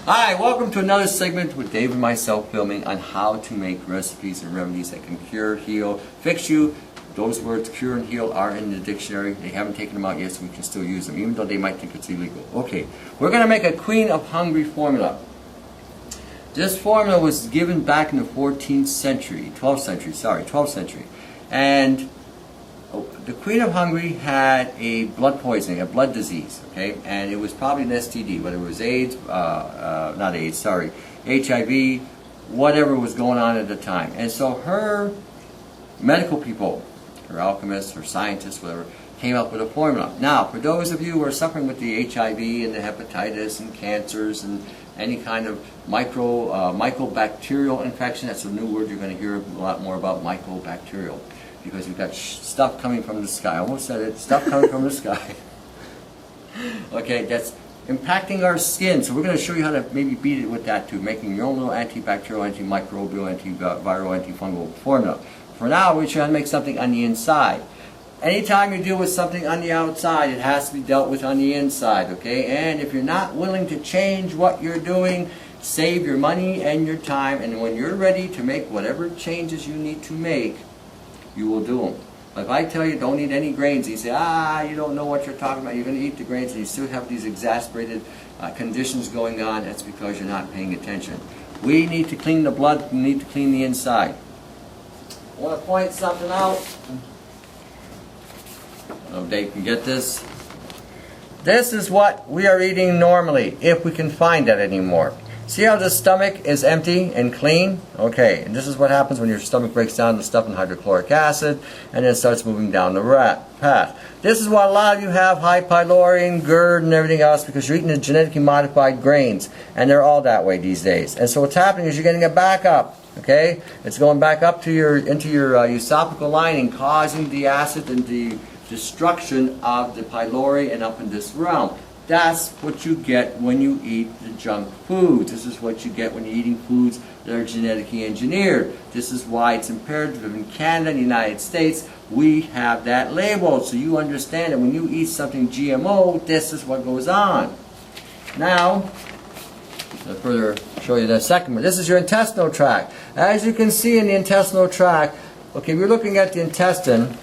Hi, welcome to another segment with Dave and myself filming on how to make recipes and remedies that can cure, heal, fix you. Those words, cure and heal, are in the dictionary. They haven't taken them out yet, so we can still use them, even though they might think it's illegal. Okay, we're going to make a Queen of Hungary formula. This formula was given back in the 12th century. And the Queen of Hungary had a blood poisoning, a blood disease, okay? And it was probably an STD, whether it was AIDS, HIV, whatever was going on at the time. And so her medical people, her alchemists, her scientists, whatever, came up with a formula. Now, for those of you who are suffering with the HIV and the hepatitis and cancers and any kind of mycobacterial infection, that's a new word you're going to hear a lot more about, mycobacterial. Because you've got stuff coming from the sky. I almost said it, stuff coming from the sky. Okay, that's impacting our skin. So we're going to show you how to maybe beat it with that too, making your own little antibacterial, antimicrobial, antiviral, antifungal formula. For now, we're trying to make something on the inside. Anytime you deal with something on the outside, it has to be dealt with on the inside, okay? And if you're not willing to change what you're doing, save your money and your time, and when you're ready to make whatever changes you need to make, you will do them. If I tell you don't eat any grains, you say, you don't know what you're talking about, you're going to eat the grains, and you still have these exacerbated conditions going on, that's because you're not paying attention. We need to clean the blood, we need to clean the inside. I want to point something out. I don't know if Dave can get this. This is what we are eating normally, if we can find that anymore. See how the stomach is empty and clean? Okay, and this is what happens when your stomach breaks down the stuff in hydrochloric acid and then starts moving down the path. This is why a lot of you have high pylori, GERD, and everything else, because you're eating the genetically modified grains, and they're all that way these days. And so what's happening is you're getting it back up. Okay, it's going back up to into your esophageal lining, causing the acid and the destruction of the pylori and up in this realm. That's what you get when you eat the junk foods. This is what you get when you're eating foods that are genetically engineered. This is why it's imperative in Canada and the United States we have that labeled, so you understand that when you eat something GMO, this is what goes on. Now, I'll further show you the second one. This is your intestinal tract. As you can see in the intestinal tract, okay, we're looking at the intestine,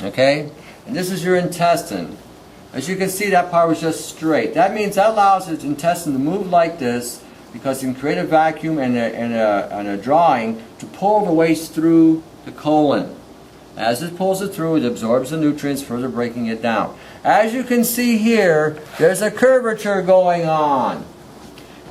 okay, and this is your intestine. As you can see, that part was just straight. That means that allows the intestine to move like this, because it can create a vacuum and a drawing to pull the waste through the colon. As it pulls it through, it absorbs the nutrients, further breaking it down. As you can see here, there's a curvature going on,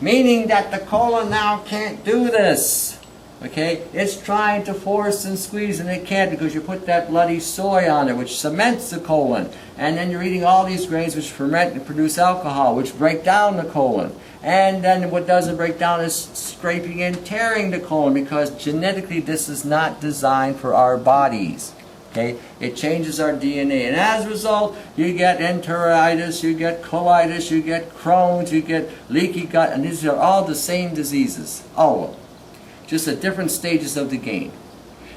meaning that the colon now can't do this. Okay, it's trying to force and squeeze, and it can't, because you put that bloody soy on it, which cements the colon. And then you're eating all these grains which ferment and produce alcohol, which break down the colon. And then what doesn't break down is scraping and tearing the colon, because genetically this is not designed for our bodies. Okay, it changes our DNA, and as a result, you get enteritis, you get colitis, you get Crohn's, you get leaky gut, and these are all the same diseases, all of them, just at different stages of the game.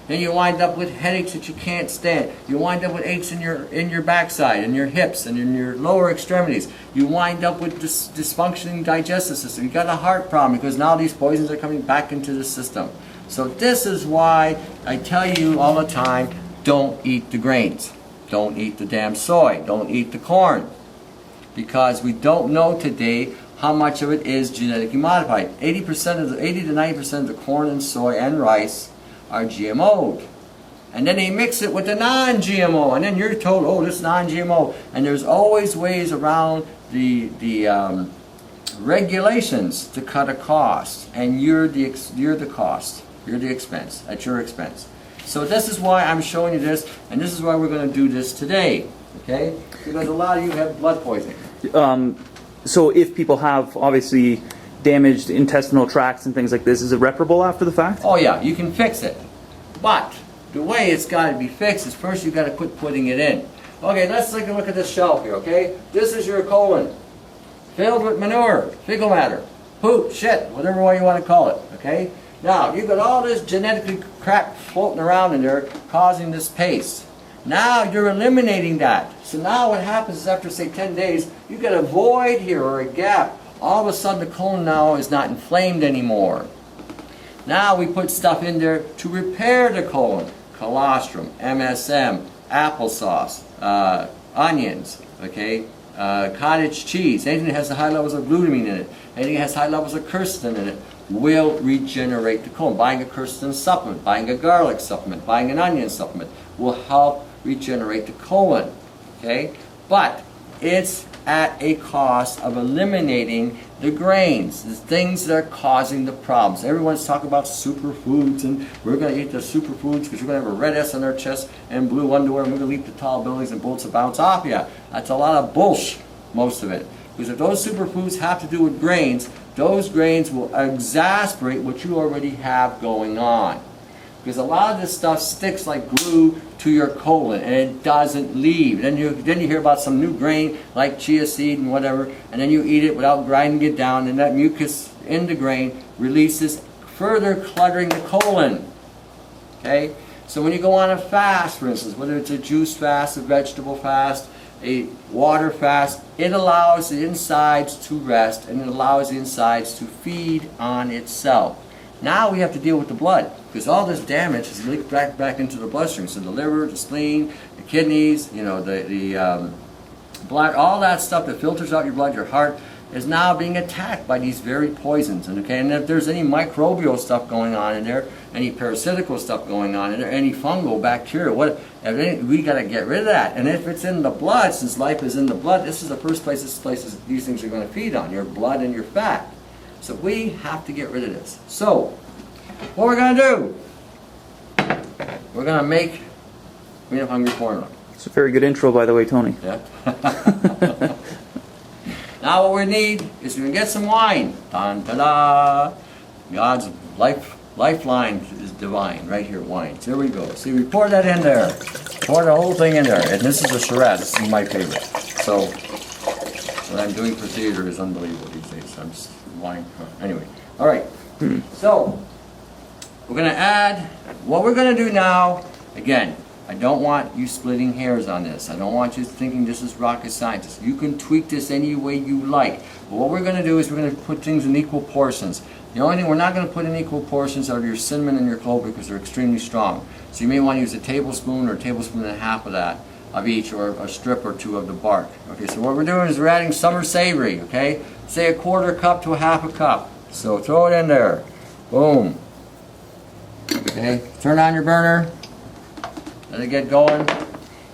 Then you wind up with headaches that you can't stand. You wind up with aches in your backside, in your hips, and in your lower extremities. You wind up with dysfunctioning digestive system. You got a heart problem, because now these poisons are coming back into the system. So this is why I tell you all the time, don't eat the grains. Don't eat the damn soy. Don't eat the corn. Because we don't know today how much of it is genetically modified. 80 to 90% of the corn and soy and rice are GMO'd. And then they mix it with the non-GMO, and then you're told, oh, this is non-GMO. And there's always ways around the regulations to cut a cost, and you're the cost. You're the expense, at your expense. So this is why I'm showing you this, and this is why we're going to do this today, okay? Because a lot of you have blood poisoning. So if people have, obviously, damaged intestinal tracts and things like this, is it reparable after the fact? Oh yeah, you can fix it. But the way it's got to be fixed is first you've got to quit putting it in. Okay, let's take a look at this shelf here, okay? This is your colon, filled with manure, fecal matter, poop, shit, whatever way you want to call it, okay? Now, you've got all this genetically crap floating around in there causing this paste. Now you're eliminating that. So now what happens is after, say, 10 days, you get a void here or a gap. all of a sudden the colon now is not inflamed anymore. Now we put stuff in there to repair the colon. Colostrum, MSM, applesauce, onions, okay, cottage cheese, anything that has high levels of glutamine in it, anything that has high levels of quercetin in it, will regenerate the colon. Buying a quercetin supplement, buying a garlic supplement, buying an onion supplement will help regenerate the colon. Okay? But it's at a cost of eliminating the grains, the things that are causing the problems. Everyone's talking about superfoods, and we're going to eat the superfoods because we're going to have a red S on our chest and blue underwear, and we're going to leap to tall buildings and bullets will bounce off you. That's a lot of bullshit, most of it. Because if those superfoods have to do with grains, those grains will exacerbate what you already have going on. Because a lot of this stuff sticks like glue to your colon and it doesn't leave. Then you hear about some new grain like chia seed and whatever, and then you eat it without grinding it down, and that mucus in the grain releases, further cluttering the colon. Okay? So when you go on a fast, for instance, whether it's a juice fast, a vegetable fast, a water fast, it allows the insides to rest and it allows the insides to feed on itself. Now we have to deal with the blood, because all this damage is leaked back into the bloodstream. So the liver, the spleen, the kidneys, you know, the blood, all that stuff that filters out your blood, your heart, is now being attacked by these very poisons. And okay, and if there's any microbial stuff going on in there, any parasitical stuff going on in there, any fungal, bacterial, we got to get rid of that. And if it's in the blood, since life is in the blood, this is the first place these things are going to feed on, your blood and your fat. So we have to get rid of this. So, what we're going to do, we're going to make Queen of Hungary formula. It's a very good intro, by the way, Tony. Yeah. Now what we need is we're going to get some wine. Dun, ta-da! God's lifeline is divine. Right here, wine. So here we go. See, we pour that in there. Pour the whole thing in there. And this is a Shiraz. This is my favorite. So, what I'm doing for theater is unbelievable these days. I'm just wine. Anyway. All right. So, we're going to add, what we're going to do now, again, I don't want you splitting hairs on this. I don't want you thinking this is rocket science. You can tweak this any way you like. But what we're going to do is we're going to put things in equal portions. The only thing we're not going to put in equal portions are your cinnamon and your clove because they're extremely strong. So you may want to use a tablespoon or a tablespoon and a half of that, of each, or a strip or two of the bark. Okay, so what we're doing is we're adding summer savory, okay? Say 1/4 cup to 1/2 cup. So throw it in there. Boom. Okay, turn on your burner. Let it get going.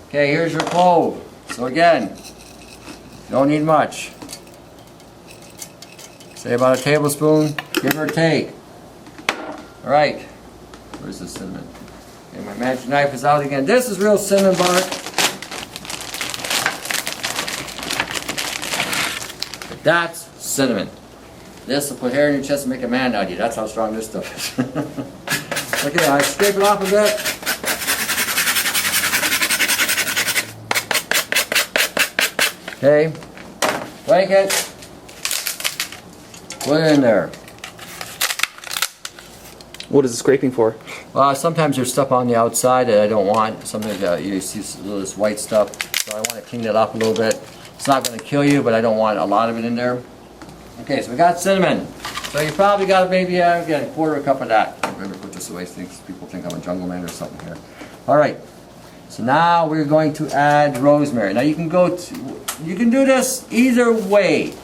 Okay, here's your clove. So again, don't need much. Say about a tablespoon, give or take. All right, where's the cinnamon? Okay, my magic knife is out again. This is real cinnamon bark. That's cinnamon. This will put hair in your chest and make a man out of you. That's how strong this stuff is. Okay, I scrape it off a bit. Okay, flake it, put it in there. What is the scraping for? Sometimes there's stuff on the outside that I don't want. Sometimes you see this white stuff, so I want to clean it up a little bit. It's not going to kill you, but I don't want a lot of it in there. Okay, so we got cinnamon. So you probably got maybe, again, 1/4 cup of that. I'm going to put this away so people think I'm a jungle man or something here. All right. So now we're going to add rosemary. Now you can do this either way.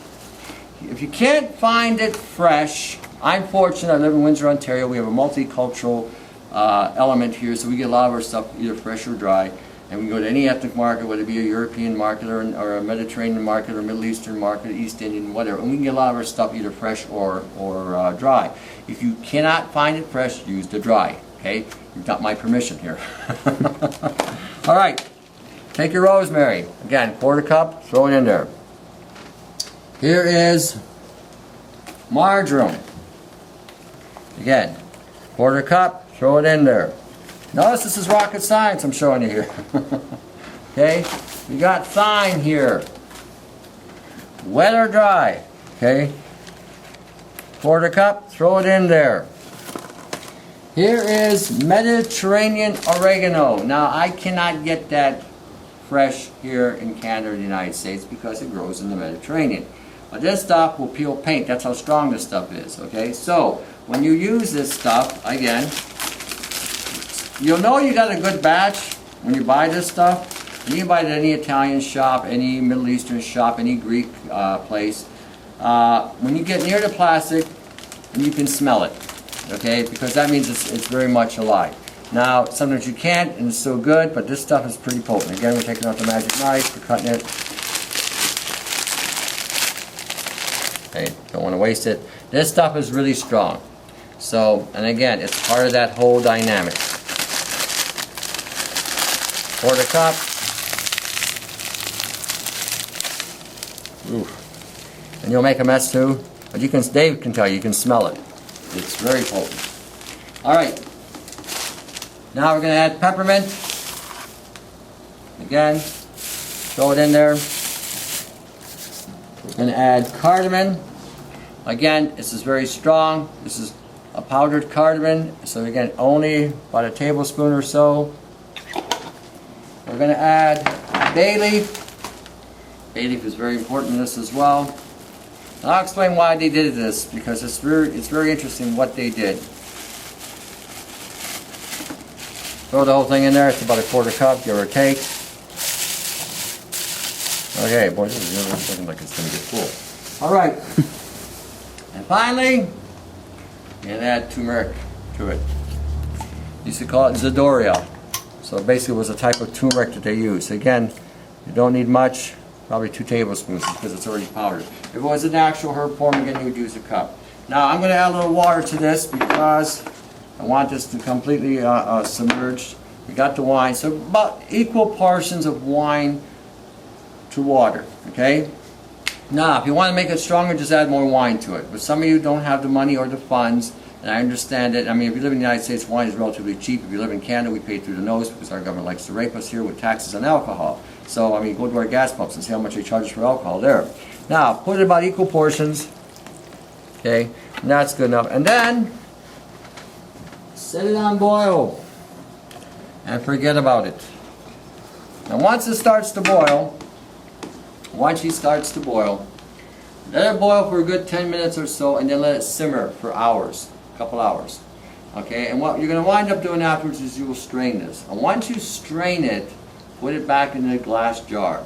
If you can't find it fresh, I'm fortunate. I live in Windsor, Ontario. We have a multicultural element here, so we get a lot of our stuff either fresh or dry. And we can go to any ethnic market, whether it be a European market or a Mediterranean market or Middle Eastern market, East Indian, whatever. And we can get a lot of our stuff either fresh or dry. If you cannot find it fresh, use the dry. Okay, you've got my permission here. All right, take your rosemary. Again, 1/4 cup, throw it in there. Here is marjoram. Again, 1/4 cup, throw it in there. Notice this is rocket science I'm showing you here. Okay, we got thyme here. Wet or dry? Okay, 1/4 cup, throw it in there. Here is Mediterranean oregano. Now I cannot get that fresh here in Canada or the United States because it grows in the Mediterranean. But this stuff will peel paint. That's how strong this stuff is, okay? So, when you use this stuff, again, you'll know you got a good batch when you buy this stuff. You can buy it at any Italian shop, any Middle Eastern shop, any Greek place. When you get near the plastic, you can smell it, okay? Because that means it's very much alive. Now, sometimes you can't, and it's so good, but this stuff is pretty potent. Again, we're taking out the magic knife, we're cutting it. Okay, don't want to waste it. This stuff is really strong. So, and again, it's part of that whole dynamic. Pour the cup. Ooh. And you'll make a mess too. But you can, Dave can tell you can smell it. It's very potent. Alright. Now we're going to add peppermint. Again, throw it in there. We're going to add cardamon. Again, this is very strong. This is a powdered cardamon. So again, only about a tablespoon or so. We're going to add bay leaf. Bay leaf is very important in this as well. And I'll explain why they did this, because it's very interesting what they did. Throw the whole thing in there. It's about a quarter cup, give or take. Okay, boy, this is really looking like it's going to get full. All right. And finally, we're going to add turmeric to it. Used to call it Zadoria. So basically it was a type of turmeric that they used. Again, you don't need much, probably 2 tablespoons because it's already powdered. If it was an actual herb form, again, you would use a cup. Now I'm going to add a little water to this because I want this to completely submerge. We got the wine, so about equal portions of wine to water, okay? Now, if you want to make it stronger, just add more wine to it. But some of you don't have the money or the funds, and I understand it. I mean, if you live in the United States, wine is relatively cheap. If you live in Canada, we pay through the nose because our government likes to rape us here with taxes on alcohol. So, I mean, go to our gas pumps and see how much they charge us for alcohol there. Now, put it about equal portions, okay? And that's good enough. And then, set it on boil and forget about it. Now, once it starts to boil, let it boil for a good 10 minutes or so, and then let it simmer for hours, a couple hours. Okay, and what you're going to wind up doing afterwards is you will strain this. And once you strain it, put it back in a glass jar.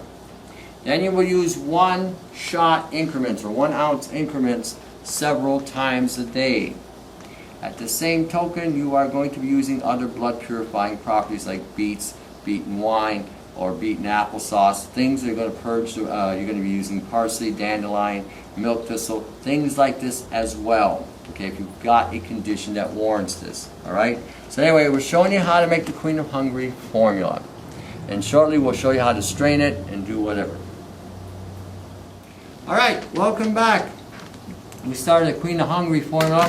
Then you will use 1 shot increments or 1 ounce increments several times a day. At the same token, you are going to be using other blood purifying properties like beets, beaten wine, or beaten applesauce, things that are going to purge. You're going to be using parsley, dandelion, milk thistle, things like this as well. Okay, if you've got a condition that warrants this. All right. So anyway, we're showing you how to make the Queen of Hungary formula, and shortly we'll show you how to strain it and do whatever. All right, welcome back. We started the Queen of Hungary formula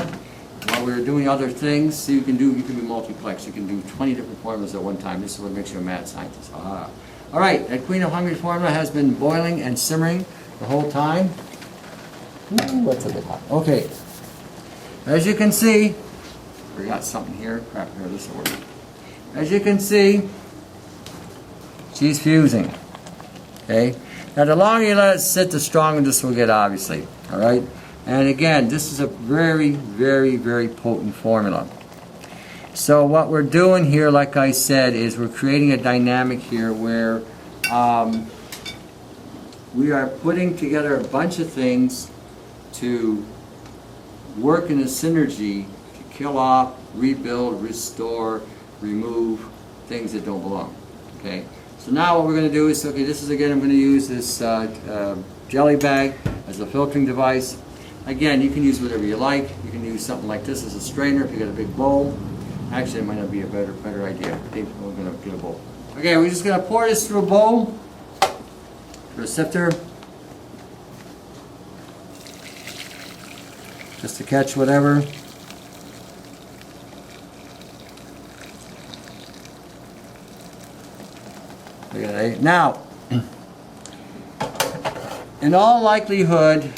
while we were doing other things. So you can be multiplex. You can do 20 different formulas at one time. This is what makes you a mad scientist. Ah. All right, that Queen of Hungary formula has been boiling and simmering the whole time. Ooh, that's a bit hot. Okay. As you can see, we got something here. Crap, here, this will work. As you can see, she's fusing. Okay. Now, the longer you let it sit, the stronger this will get, obviously. All right. And again, this is a very, very, very potent formula. So what we're doing here, like I said, is we're creating a dynamic here where we are putting together a bunch of things to work in a synergy to kill off, rebuild, restore, remove things that don't belong. Okay. So now what we're going to do is, okay, this is again, I'm going to use this jelly bag as a filtering device. Again, you can use whatever you like. You can use something like this as a strainer if you got a big bowl. Actually, it might not be a better idea. I think we're going to get a bowl. Okay, we're just going to pour this through a bowl, through a sifter, just to catch whatever. Okay. Now, in all likelihood,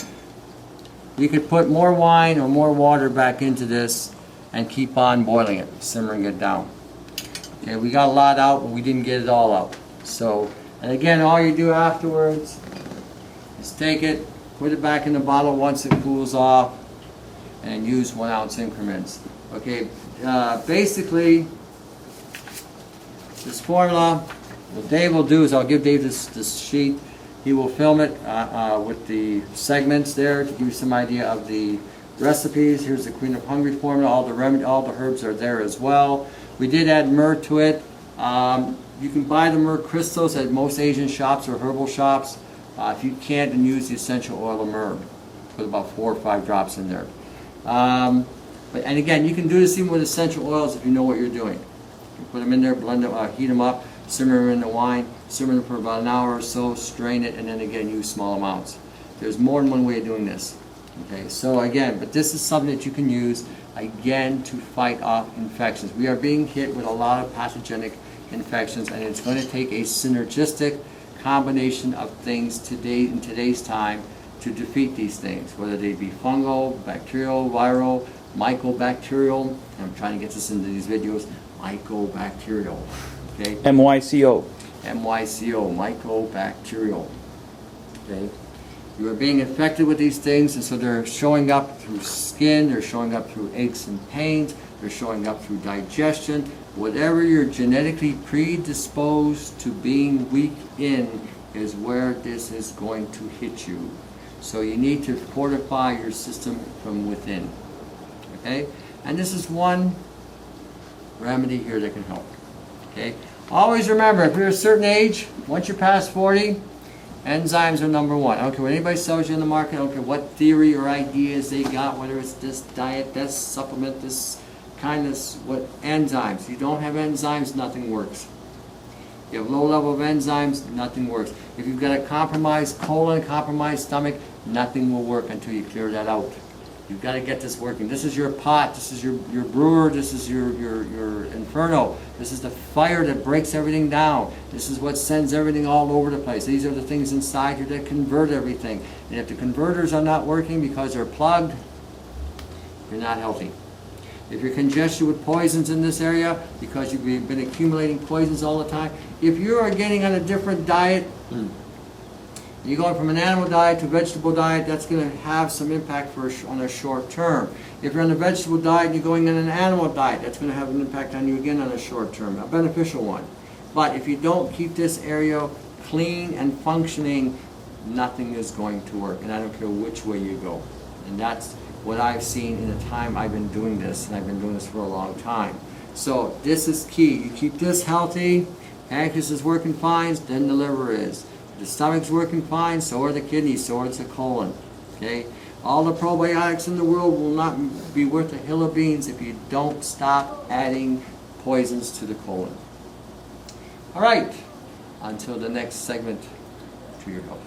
you could put more wine or more water back into this and keep on boiling it, simmering it down. Okay, we got a lot out, but we didn't get it all out. So, and again, all you do afterwards is take it, Put it back in the bottle once it cools off, and use 1 ounce increments. Okay, basically, this formula, what Dave will do is I'll give Dave this sheet. He will film it with the segments there to give you some idea of the recipes. Here's the Queen of Hungary formula. All the herbs are there as well. We did add myrrh to it. You can buy the myrrh crystals at most Asian shops or herbal shops. If you can't, then use the essential oil of myrrh. Put about 4 or 5 drops in there. And again, you can do this even with essential oils if you know what you're doing. You put them in there, blend them, heat them up, simmer them in the wine, simmer them for about an hour or so, strain it, and then again use small amounts. There's more than one way of doing this. Okay, so again, but this is something that you can use again to fight off infections. We are being hit with a lot of pathogenic infections, and it's going to take a synergistic combination of things today in today's time to defeat these things, whether they be fungal, bacterial, viral, mycobacterial. I'm trying to get this into these videos. Mycobacterial. Okay. MYCO. MYCO. Mycobacterial. Okay. You are being infected with these things, and so they're showing up through skin, they're showing up through aches and pains, they're showing up through digestion. Whatever you're genetically predisposed to being weak in is where this is going to hit you. So you need to fortify your system from within. Okay? And this is one remedy here that can help. Okay? Always remember, if you're a certain age, once you're past 40, enzymes are number one. I don't care what anybody sells you in the market. I don't care what theory or ideas they got, whether it's this diet, this supplement, this kindness, what enzymes. You don't have enzymes, nothing works. You have low level of enzymes, nothing works. If you've got a compromised colon, compromised stomach, nothing will work until you clear that out. You've got to get this working. This is your pot, this is your brewer, this is your inferno. This is the fire that breaks everything down. This is what sends everything all over the place. These are the things inside here that convert everything. And if the converters are not working because they're plugged, you're not healthy. If you're congested with poisons in this area because you've been accumulating poisons all the time, if you are getting on a different diet, you're going from an animal diet to a vegetable diet, that's going to have some impact on a short term. If you're on a vegetable diet and you're going on an animal diet, that's going to have an impact on you again on a short term, a beneficial one. But if you don't keep this area clean and functioning, nothing is going to work. And I don't care which way you go. And that's what I've seen in the time I've been doing this, and I've been doing this for a long time. So this is key. You keep this healthy, pancreas is working fine, then the liver is. The stomach's working fine, so are the kidneys, so is the colon. Okay? All the probiotics in the world will not be worth a hill of beans if you don't stop adding poisons to the colon. All right. Until the next segment, to your health.